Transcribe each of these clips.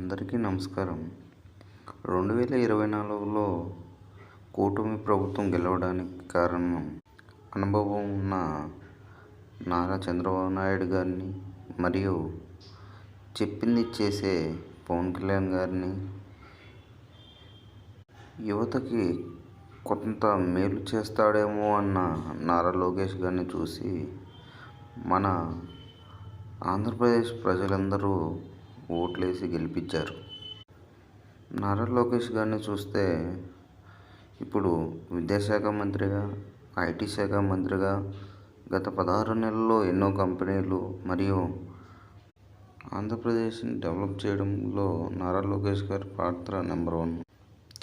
అందరికీ నమస్కారం. 2024లో కూటమి ప్రభుత్వం గెలవడానికి కారణం అనుభవం ఉన్న నారా చంద్రబాబు నాయుడు గారిని, మరియు చెప్పింది చేసే పవన్ కళ్యాణ్ గారిని, యువతకి కొంత మేలు చేస్తాడేమో అన్న నారా లోకేష్ గారిని చూసి మన ఆంధ్రప్రదేశ్ ప్రజలందరూ ఓట్లేసి గెలిపించారు. నారా లోకేష్ గారిని చూస్తే ఇప్పుడు విద్యాశాఖ మంత్రిగా, ఐటీ శాఖ మంత్రిగా గత 16 నెలల్లో ఎన్నో కంపెనీలు మరియు ఆంధ్రప్రదేశ్ని డెవలప్ చేయడంలో నారా లోకేష్ గారి పాత్ర నెంబర్ 1.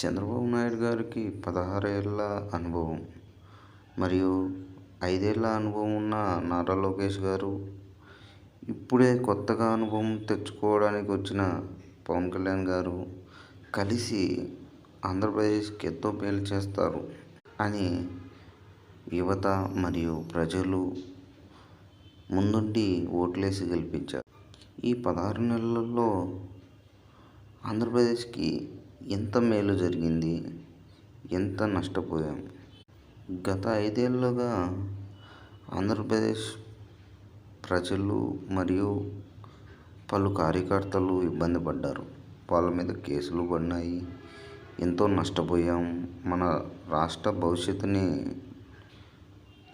చంద్రబాబు నాయుడు గారికి 16 ఏళ్ళ అనుభవం మరియు 5 ఏళ్ళ అనుభవం ఉన్న నారా లోకేష్ గారు ఇప్పుడే కొత్తగా అనుభవం తెచ్చుకోవడానికి వచ్చిన పవన్ కళ్యాణ్ గారు కలిసి ఆంధ్రప్రదేశ్కి ఎంతో మేలు చేస్తారు అని యువత మరియు ప్రజలు ముందుండి ఓట్లేసి గెలిపించారు. ఈ 16 నెలల్లో ఆంధ్రప్రదేశ్కి ఎంత మేలు జరిగింది, ఎంత నష్టపోయాం. గత 5 ఏళ్ళుగా ఆంధ్రప్రదేశ్ ప్రజలు మరియు పలు కార్యకర్తలు ఇబ్బంది పడ్డారు. వాళ్ళ మీద కేసులు పడినాయి. ఎంతో నష్టపోయాం. మన రాష్ట్ర భవిష్యత్తుని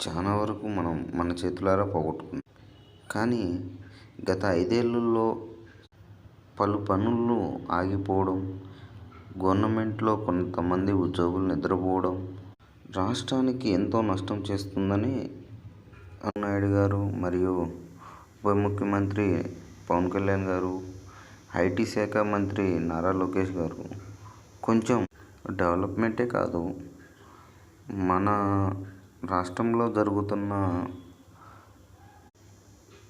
చాలా వరకు మన చేతులారా పోగొట్టుకున్నాం. కానీ గత 5 ఏళ్ళలో పలు పనులు ఆగిపోవడం, గవర్నమెంట్లో కొంతమంది ఉద్యోగులు నిద్రపోవడం రాష్ట్రానికి ఎంతో నష్టం చేస్తుందని నాయుడు గారు మరియు ఉప ముఖ్యమంత్రి పవన్ కళ్యాణ్ గారు, ఐటీ శాఖ మంత్రి నారా లోకేష్ గారు కొంచెం డెవలప్మెంటే కాదు, మన రాష్ట్రంలో జరుగుతున్న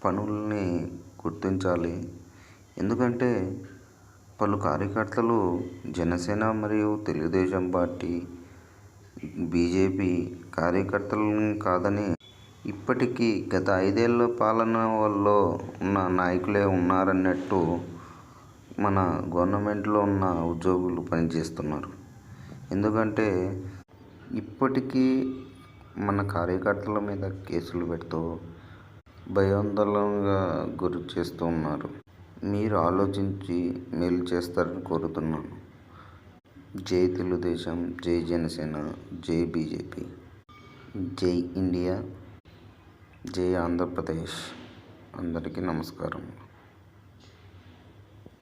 పనుల్ని గుర్తించాలి. ఎందుకంటే పలు కార్యకర్తలు జనసేన మరియు తెలుగుదేశం పార్టీ, బీజేపీ కార్యకర్తలను కాదని ఇప్పటికీ గత 5 ఏళ్ళ పాలనలో ఉన్న నాయకులే ఉన్నారన్నట్టు మన గవర్నమెంట్లో ఉన్న ఉద్యోగులు పనిచేస్తున్నారు. ఎందుకంటే ఇప్పటికీ మన కార్యకర్తల మీద కేసులు పెడుతూ భయాందోళనగా గురి చేస్తూ ఉన్నారు. మీరు ఆలోచించి మేలు చేస్తారని కోరుతున్నాను. జై తెలుగుదేశం, జై జనసేన, జై బీజేపీ, జై ఇండియా, జై ఆంధ్రప్రదేశ్. అందరికీ నమస్కారం.